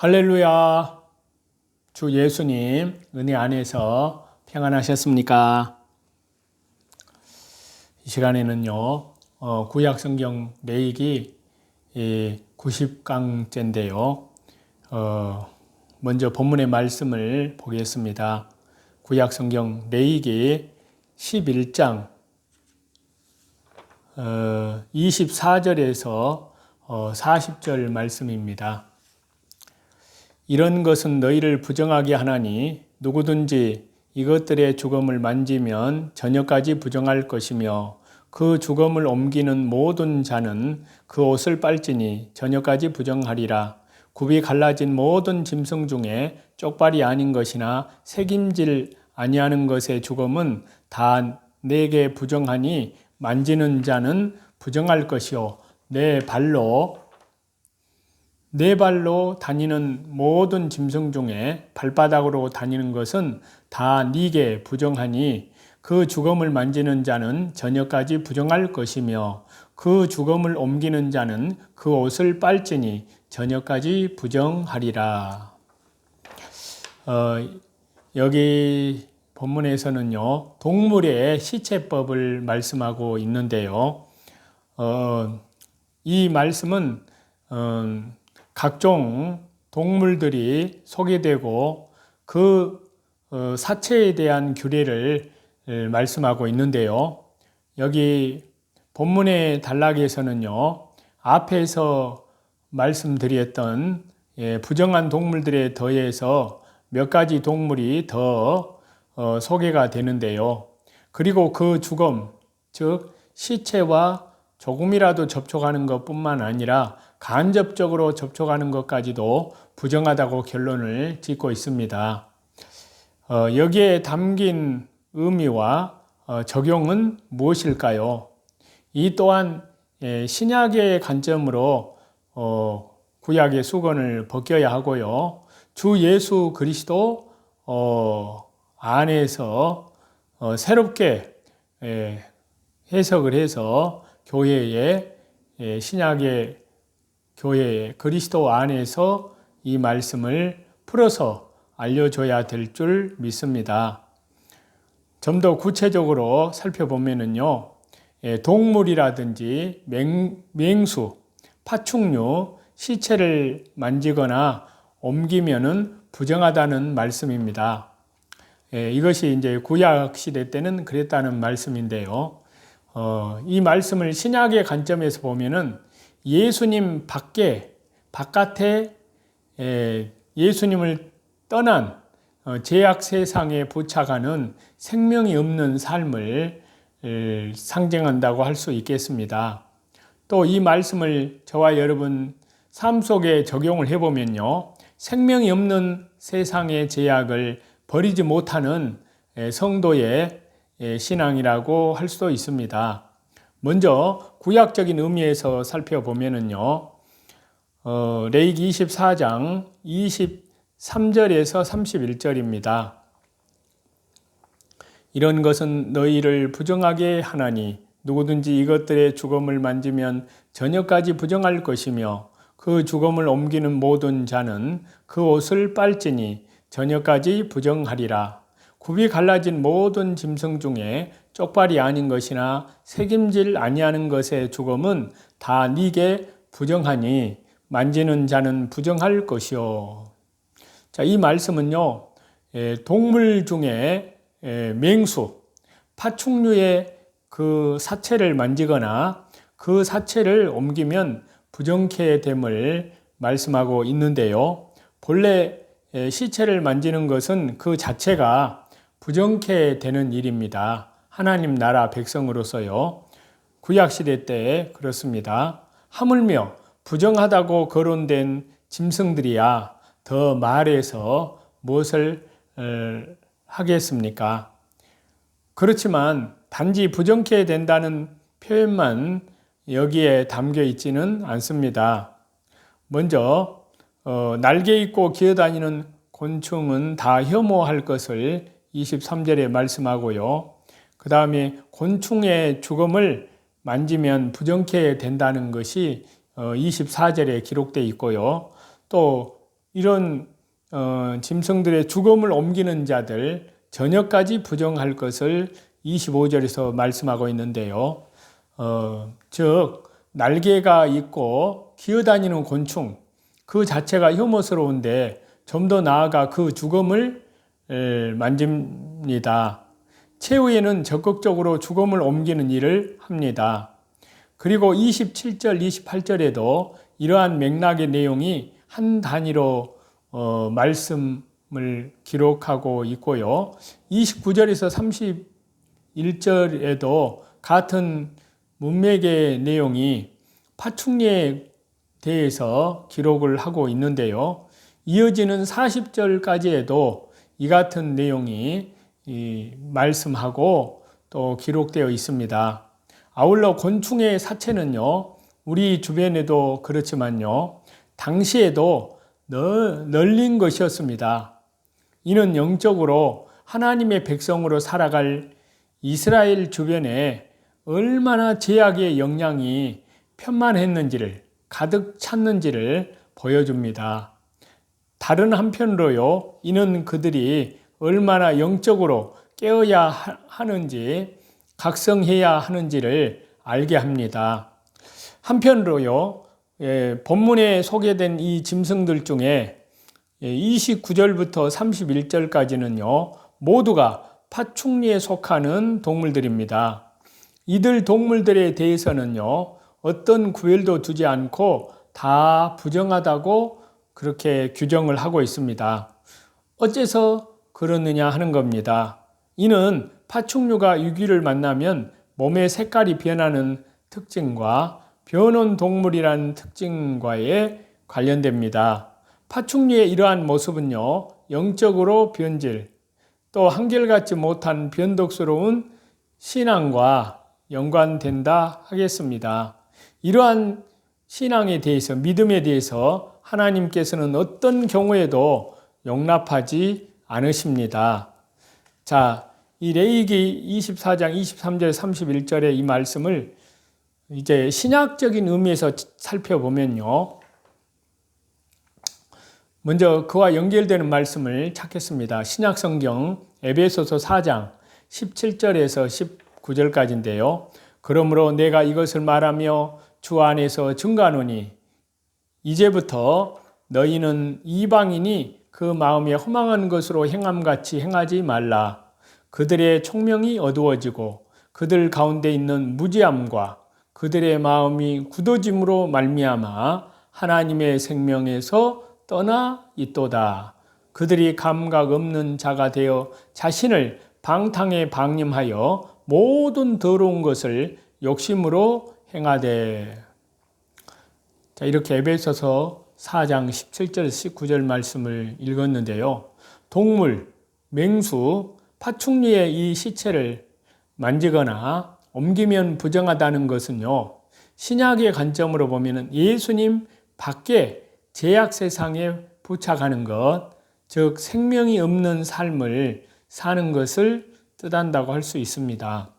할렐루야. 주 예수님 은혜 안에서 평안하셨습니까? 이 시간에는요, 구약 성경 레위기 90강째인데요. 먼저 본문의 말씀을 보겠습니다. 구약 성경 레위기 11장 24절에서 40절 말씀입니다. 이런 것은 너희를 부정하게 하나니 누구든지 이것들의 주검을 만지면 저녁까지 부정할 것이며 그 주검을 옮기는 모든 자는 그 옷을 빨지니 저녁까지 부정하리라. 굽이 갈라진 모든 짐승 중에 쪽발이 아닌 것이나 새김질 아니하는 것의 주검은 다 내게 부정하니 만지는 자는 부정할 것이요 내 발로 다니는 모든 짐승 중에 발바닥으로 다니는 것은 다 네게 부정하니 그 주검을 만지는 자는 저녁까지 부정할 것이며 그 주검을 옮기는 자는 그 옷을 빨지니 저녁까지 부정하리라. 여기 본문에서는요, 동물의 시체법을 말씀하고 있는데요. 이 말씀은 각종 동물들이 소개되고 그 사체에 대한 규례를 말씀하고 있는데요. 여기 본문의 단락에서는요, 앞에서 말씀드렸던 부정한 동물들에 더해서 몇 가지 동물이 더 소개가 되는데요. 그리고 그 주검, 즉 시체와 조금이라도 접촉하는 것뿐만 아니라 간접적으로 접촉하는 것까지도 부정하다고 결론을 짓고 있습니다. 여기에 담긴 의미와 적용은 무엇일까요? 이 또한 신약의 관점으로 구약의 수건을 벗겨야 하고요. 주 예수 그리스도 안에서 새롭게 해석을 해서 신약의 교회에 그리스도 안에서 이 말씀을 풀어서 알려줘야 될 줄 믿습니다. 좀 더 구체적으로 살펴보면요, 동물이라든지 맹수, 파충류, 시체를 만지거나 옮기면은 부정하다는 말씀입니다. 이것이 이제 구약 시대 때는 그랬다는 말씀인데요. 이 말씀을 신약의 관점에서 보면은 예수님 바깥에 예수님을 떠난 죄악 세상에 부착하는 생명이 없는 삶을 상징한다고 할 수 있겠습니다. 또 이 말씀을 저와 여러분 삶 속에 적용을 해보면요, 생명이 없는 세상의 죄악을 버리지 못하는 성도의 신앙이라고 할 수도 있습니다. 먼저 구약적인 의미에서 살펴보면은요, 레위기 24장 23절에서 31절입니다. 이런 것은 너희를 부정하게 하나니 누구든지 이것들의 주검을 만지면 저녁까지 부정할 것이며 그 주검을 옮기는 모든 자는 그 옷을 빨지니 저녁까지 부정하리라. 굽이 갈라진 모든 짐승 중에 쪽발이 아닌 것이나 새김질 아니하는 것의 주검은 다 네게 부정하니 만지는 자는 부정할 것이요. 자, 이 말씀은요, 동물 중에 맹수, 파충류의 그 사체를 만지거나 그 사체를 옮기면 부정케 됨을 말씀하고 있는데요. 본래 시체를 만지는 것은 그 자체가 부정케 되는 일입니다. 하나님 나라 백성으로서요. 구약시대 때 그렇습니다. 하물며 부정하다고 거론된 짐승들이야 더 말해서 무엇을 하겠습니까? 그렇지만 단지 부정케 된다는 표현만 여기에 담겨 있지는 않습니다. 먼저 날개 있고 기어다니는 곤충은 다 혐오할 것을 23절에 말씀하고요. 그 다음에 곤충의 주검을 만지면 부정케 된다는 것이 24절에 기록되어 있고요. 또 이런 짐승들의 죽음을 옮기는 자들 저녁까지 부정할 것을 25절에서 말씀하고 있는데요. 즉 날개가 있고 기어다니는 곤충 그 자체가 혐오스러운데 좀 더 나아가 그 죽음을 만집니다. 최후에는 적극적으로 죽음을 옮기는 일을 합니다. 그리고 27절, 28절에도 이러한 맥락의 내용이 한 단위로 말씀을 기록하고 있고요. 29절에서 31절에도 같은 문맥의 내용이 파충류에 대해서 기록을 하고 있는데요. 이어지는 40절까지에도 이 같은 내용이 말씀하고 또 기록되어 있습니다. 아울러 곤충의 사체는요, 우리 주변에도 그렇지만요, 당시에도 널린 것이었습니다. 이는 영적으로 하나님의 백성으로 살아갈 이스라엘 주변에 얼마나 죄악의 영향이 편만했는지를, 가득 찼는지를 보여줍니다. 다른 한편으로요, 이는 그들이 얼마나 영적으로 깨어야 하는지, 각성해야 하는지를 알게 합니다. 한편으로요, 본문에 소개된 이 짐승들 중에 29절부터 31절까지는요, 모두가 파충류에 속하는 동물들입니다. 이들 동물들에 대해서는요, 어떤 구별도 두지 않고 다 부정하다고 그렇게 규정을 하고 있습니다. 어째서 그러느냐 하는 겁니다. 이는 파충류가 유기를 만나면 몸의 색깔이 변하는 특징과 변온 동물이라는 특징과에 관련됩니다. 파충류의 이러한 모습은요, 영적으로 변질, 또 한결같지 못한 변덕스러운 신앙과 연관된다 하겠습니다. 이러한 신앙에 대해서, 믿음에 대해서 하나님께서는 어떤 경우에도 용납하지 않으십니다. 자, 이 레위기 24장 23절 31절의 이 말씀을 이제 신학적인 의미에서 살펴보면요. 먼저 그와 연결되는 말씀을 찾겠습니다. 신약성경 에베소서 4장 17절에서 19절까지인데요. 그러므로 내가 이것을 말하며 주 안에서 증거하노니 이제부터 너희는 이방인이 그 마음에 허망한 것으로 행함같이 행하지 말라. 그들의 총명이 어두워지고 그들 가운데 있는 무지함과 그들의 마음이 굳어짐으로 말미암아 하나님의 생명에서 떠나 있도다. 그들이 감각 없는 자가 되어 자신을 방탕에 방임하여 모든 더러운 것을 욕심으로 행하되. 자, 이렇게 에베소서 4장 17절 19절 말씀을 읽었는데요. 동물, 맹수, 파충류의 이 시체를 만지거나 옮기면 부정하다는 것은요, 신약의 관점으로 보면 예수님 밖에 죄악 세상에 부착하는 것, 즉 생명이 없는 삶을 사는 것을 뜻한다고 할 수 있습니다.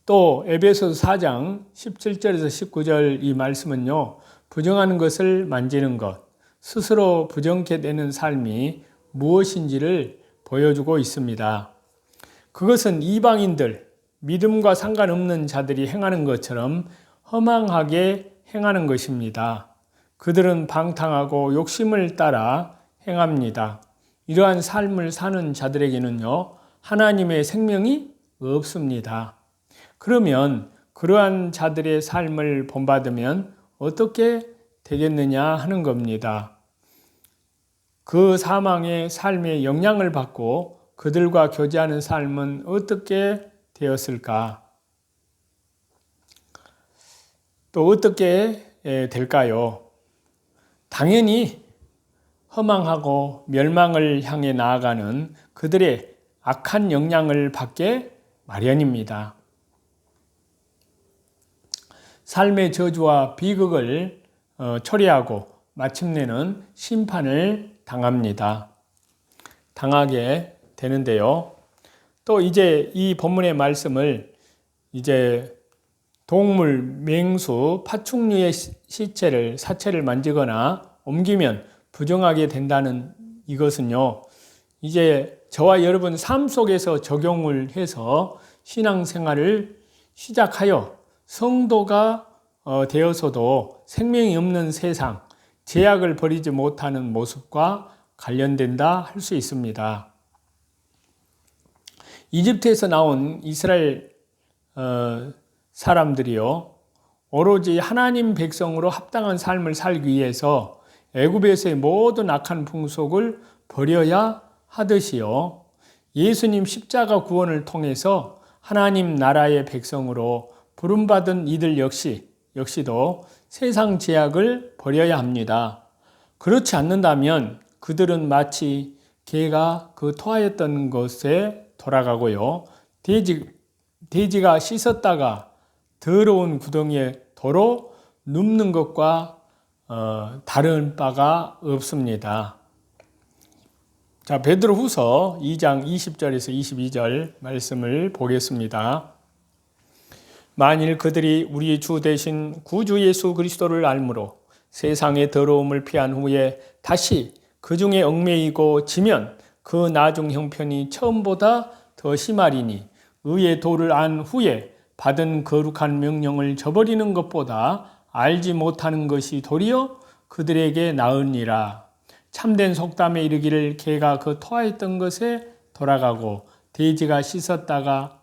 또 에베소서 4장 17절에서 19절 이 말씀은요, 부정하는 것을 만지는 것, 스스로 부정케 되는 삶이 무엇인지를 보여주고 있습니다. 그것은 이방인들, 믿음과 상관없는 자들이 행하는 것처럼 허망하게 행하는 것입니다. 그들은 방탕하고 욕심을 따라 행합니다. 이러한 삶을 사는 자들에게는요, 하나님의 생명이 없습니다. 그러면 그러한 자들의 삶을 본받으면 어떻게 되겠느냐 하는 겁니다. 그 사망의 삶의 영향을 받고 그들과 교제하는 삶은 어떻게 되었을까? 또 어떻게 될까요? 당연히 허망하고 멸망을 향해 나아가는 그들의 악한 영향을 받게 마련입니다. 삶의 저주와 비극을 초래하고 마침내는 심판을 당하게 되는데요. 또 이제 이 본문의 말씀을 이제 동물, 맹수, 파충류의 사체를 만지거나 옮기면 부정하게 된다는 이것은요, 이제 저와 여러분 삶 속에서 적용을 해서 신앙생활을 시작하여 성도가 되어서도 생명이 없는 세상, 제약을 버리지 못하는 모습과 관련된다 할 수 있습니다. 이집트에서 나온 이스라엘 사람들이요, 오로지 하나님 백성으로 합당한 삶을 살기 위해서 애굽에서의 모든 악한 풍속을 버려야 하듯이요, 예수님 십자가 구원을 통해서 하나님 나라의 백성으로 부름받은 이들 역시도 세상 제약을 버려야 합니다. 그렇지 않는다면 그들은 마치 개가 그 토하였던 것에 돌아가고요, 돼지가 씻었다가 더러운 구덩이에 도로 눕는 것과 다른 바가 없습니다. 자, 베드로후서 2장 20절에서 22절 말씀을 보겠습니다. 만일 그들이 우리 주 대신 구주 예수 그리스도를 알므로 세상의 더러움을 피한 후에 다시 그 중에 얽매이고 지면 그 나중 형편이 처음보다 더 심하리니 의의 도를 안 후에 받은 거룩한 명령을 저버리는 것보다 알지 못하는 것이 도리어 그들에게 나으니라. 참된 속담에 이르기를 개가 그 토하였던 것에 돌아가고 돼지가 씻었다가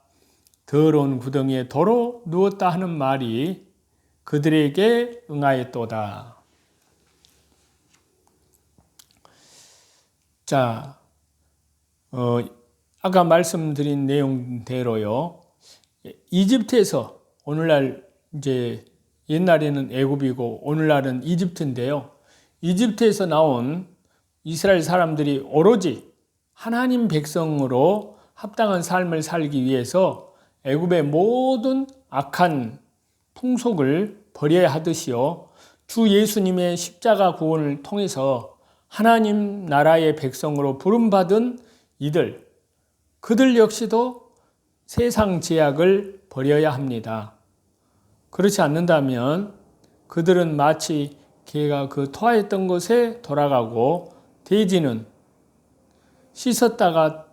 더러운 구덩이에 도로 누웠다 하는 말이 그들에게 응하였도다. 자, 아까 말씀드린 내용대로요, 이집트에서 오늘날 이제 옛날에는 애굽이고 오늘날은 이집트인데요, 이집트에서 나온 이스라엘 사람들이 오로지 하나님 백성으로 합당한 삶을 살기 위해서 애굽의 모든 악한 풍속을 버려야 하듯이요, 주 예수님의 십자가 구원을 통해서 하나님 나라의 백성으로 부름받은 그들 역시도 세상 제약을 버려야 합니다. 그렇지 않는다면 그들은 마치 개가 그 토하였던 곳에 돌아가고 돼지는 씻었다가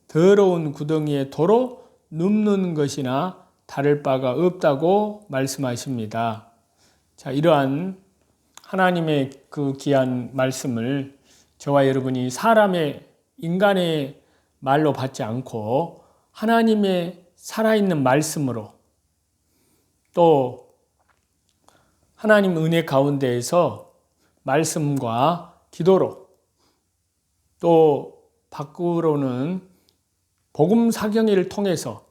더러운 구덩이에 도로 눕는 것이나 다를 바가 없다고 말씀하십니다. 자, 이러한 하나님의 그 귀한 말씀을 저와 여러분이 인간의 말로 받지 않고 하나님의 살아있는 말씀으로, 또 하나님 은혜 가운데에서 말씀과 기도로, 또 밖으로는 복음 사경회를 통해서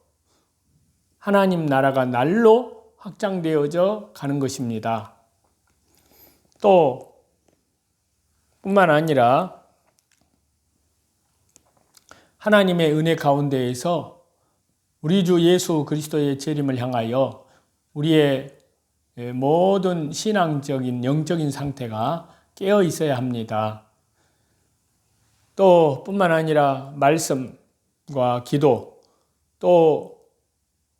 하나님 나라가 날로 확장되어져 가는 것입니다. 또 뿐만 아니라 하나님의 은혜 가운데에서 우리 주 예수 그리스도의 재림을 향하여 우리의 모든 신앙적인 영적인 상태가 깨어 있어야 합니다. 또 뿐만 아니라 말씀과 기도, 또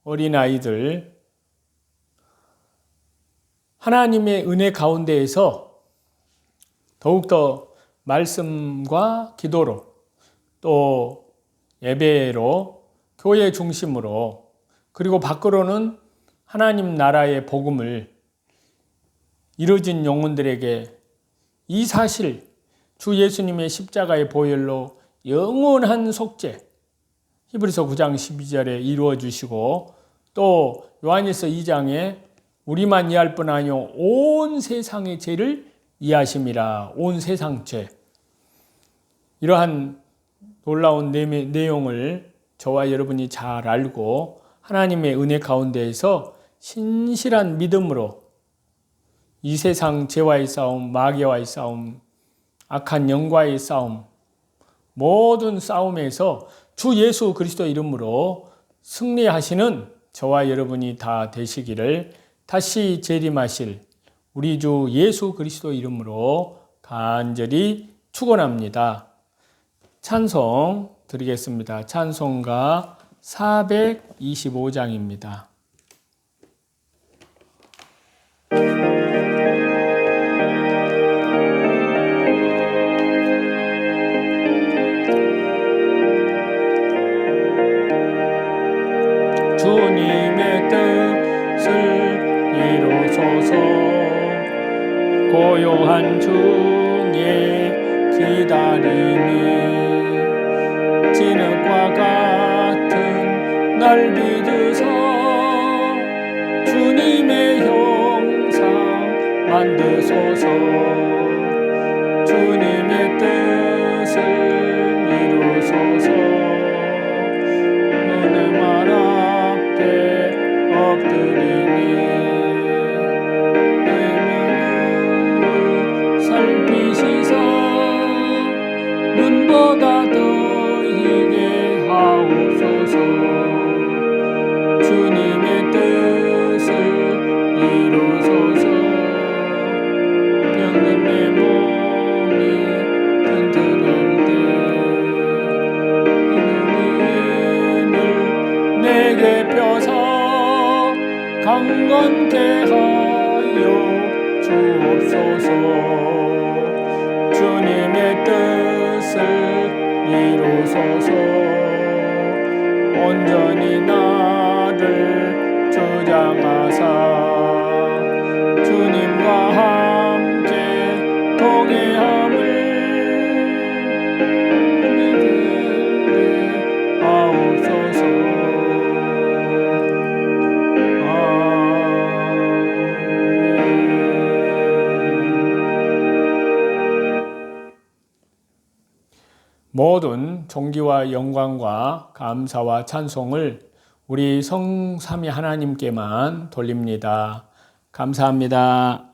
어린아이들, 하나님의 은혜 가운데에서 더욱더 말씀과 기도로, 또 예배로, 교회 중심으로, 그리고 밖으로는 하나님 나라의 복음을 이루어진 영혼들에게 이 사실, 주 예수님의 십자가의 보혈로 영원한 속죄, 히브리서 9장 12절에 이루어 주시고, 또 요한일서 2장에 우리만 이해할 뿐 아니요 온 세상의 죄를 이해하심이라. 온 세상 죄. 이러한 놀라운 내용을 저와 여러분이 잘 알고 하나님의 은혜 가운데에서 신실한 믿음으로 이 세상 죄와의 싸움, 마귀와의 싸움, 악한 영과의 싸움, 모든 싸움에서 주 예수 그리스도 이름으로 승리하시는 저와 여러분이 다 되시기를 다시 재림하실 우리 주 예수 그리스도 이름으로 간절히 축원합니다. 찬송 드리겠습니다. 찬송가 425장입니다. 고요한 중에 기다리니 진흙과 같은 날 빚으사 주님의 형상 만드소서. 주님의 뜻을 이루소서. 너의 말 앞에 엎드리니 살피시사 눈보다 더 희게 하옵소서. 주님의 뜻을 이루소서. 병든 내 몸이 튼튼할 때 은을 내게 펴사 강건케 하여 주옵소서. 주님의 뜻을 이루소서. 온전히 나를 주장하사 주님과 함께 동행함을 믿게 하옵소서. 모든 존귀와 영광과 감사와 찬송을 우리 성삼위 하나님께만 돌립니다. 감사합니다.